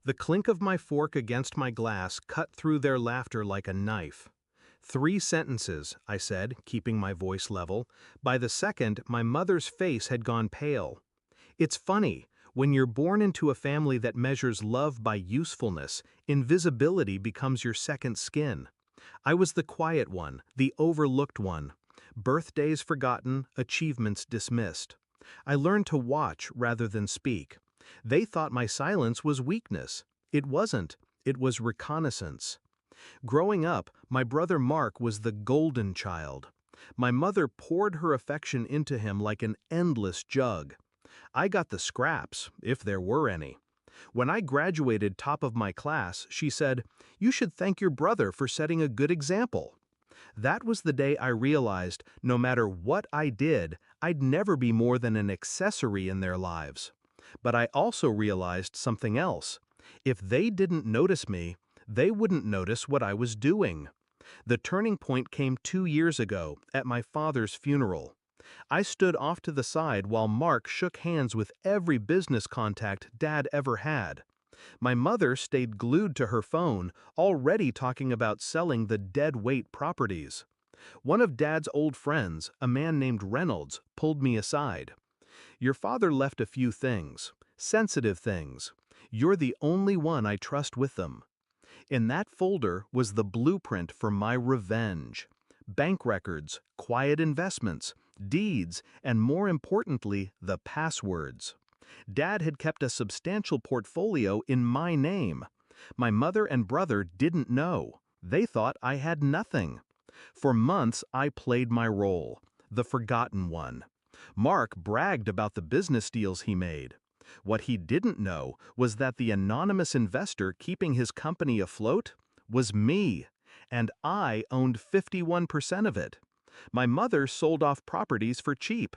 The clink of my fork against my glass cut through their laughter like a knife. 3 sentences, I said, keeping my voice level. By the second, my mother's face had gone pale. It's funny, when you're born into a family that measures love by usefulness, invisibility becomes your second skin. I was the quiet one, the overlooked one. Birthdays forgotten, achievements dismissed. I learned to watch rather than speak. They thought my silence was weakness. It wasn't. It was reconnaissance. Growing up, my brother Mark was the golden child. My mother poured her affection into him like an endless jug. I got the scraps, if there were any. When I graduated top of my class, she said, "You should thank your brother for setting a good example." That was the day I realized no matter what I did, I'd never be more than an accessory in their lives. But I also realized something else. If they didn't notice me, they wouldn't notice what I was doing. The turning point came 2 years ago, at my father's funeral. I stood off to the side while Mark shook hands with every business contact Dad ever had. My mother stayed glued to her phone, already talking about selling the dead-weight properties. One of Dad's old friends, a man named Reynolds, pulled me aside. "Your father left a few things, sensitive things. You're the only one I trust with them." In that folder was the blueprint for my revenge. Bank records, quiet investments, deeds, and more importantly, the passwords. Dad had kept a substantial portfolio in my name. My mother and brother didn't know. They thought I had nothing. For months, I played my role, the forgotten one. Mark bragged about the business deals he made. What he didn't know was that the anonymous investor keeping his company afloat was me, and I owned 51% of it. My mother sold off properties for cheap.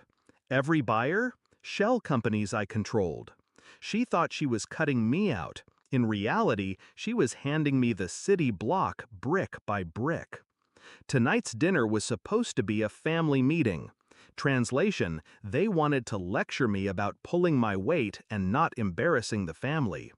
Every buyer? Shell companies I controlled. She thought she was cutting me out. In reality, she was handing me the city block brick by brick. Tonight's dinner was supposed to be a family meeting. Translation, they wanted to lecture me about pulling my weight and not embarrassing the family.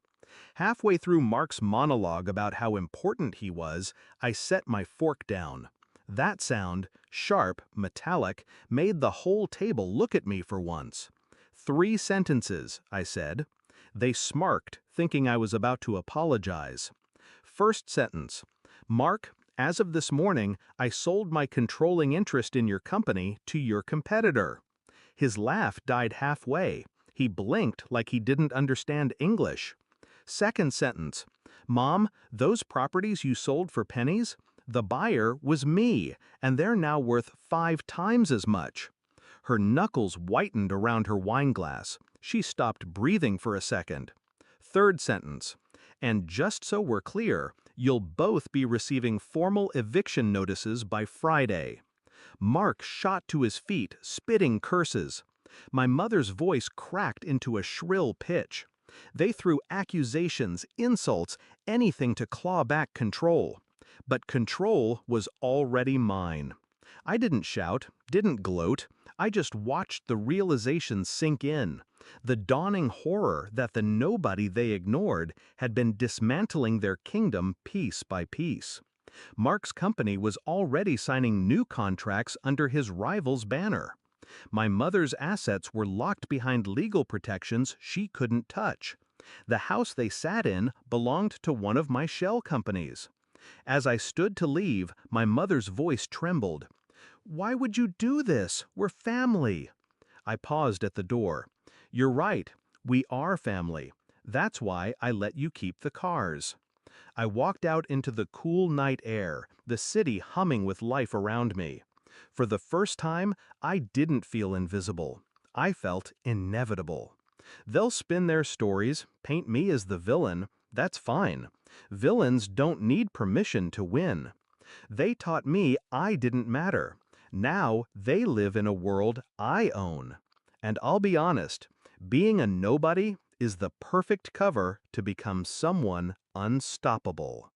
Halfway through Mark's monologue about how important he was, I set my fork down. That sound, sharp, metallic, made the whole table look at me for once. 3 sentences, I said. They smirked, thinking I was about to apologize. First sentence, "Mark, as of this morning, I sold my controlling interest in your company to your competitor." His laugh died halfway. He blinked like he didn't understand English. Second sentence, "Mom, those properties you sold for pennies? The buyer was me, and they're now worth 5 times as much." Her knuckles whitened around her wineglass. She stopped breathing for a second. Third sentence, "And just so we're clear, you'll both be receiving formal eviction notices by Friday." Mark shot to his feet, spitting curses. My mother's voice cracked into a shrill pitch. They threw accusations, insults, anything to claw back control. But control was already mine. I didn't shout, didn't gloat. I just watched the realization sink in. The dawning horror that the nobody they ignored had been dismantling their kingdom piece by piece. Mark's company was already signing new contracts under his rival's banner. My mother's assets were locked behind legal protections she couldn't touch. The house they sat in belonged to one of my shell companies. As I stood to leave, my mother's voice trembled. "Why would you do this? We're family." I paused at the door. "You're right. We are family. That's why I let you keep the cars." I walked out into the cool night air, the city humming with life around me. For the first time, I didn't feel invisible. I felt inevitable. They'll spin their stories, paint me as the villain. That's fine. Villains don't need permission to win. They taught me I didn't matter. Now they live in a world I own. And I'll be honest, being a nobody is the perfect cover to become someone unstoppable.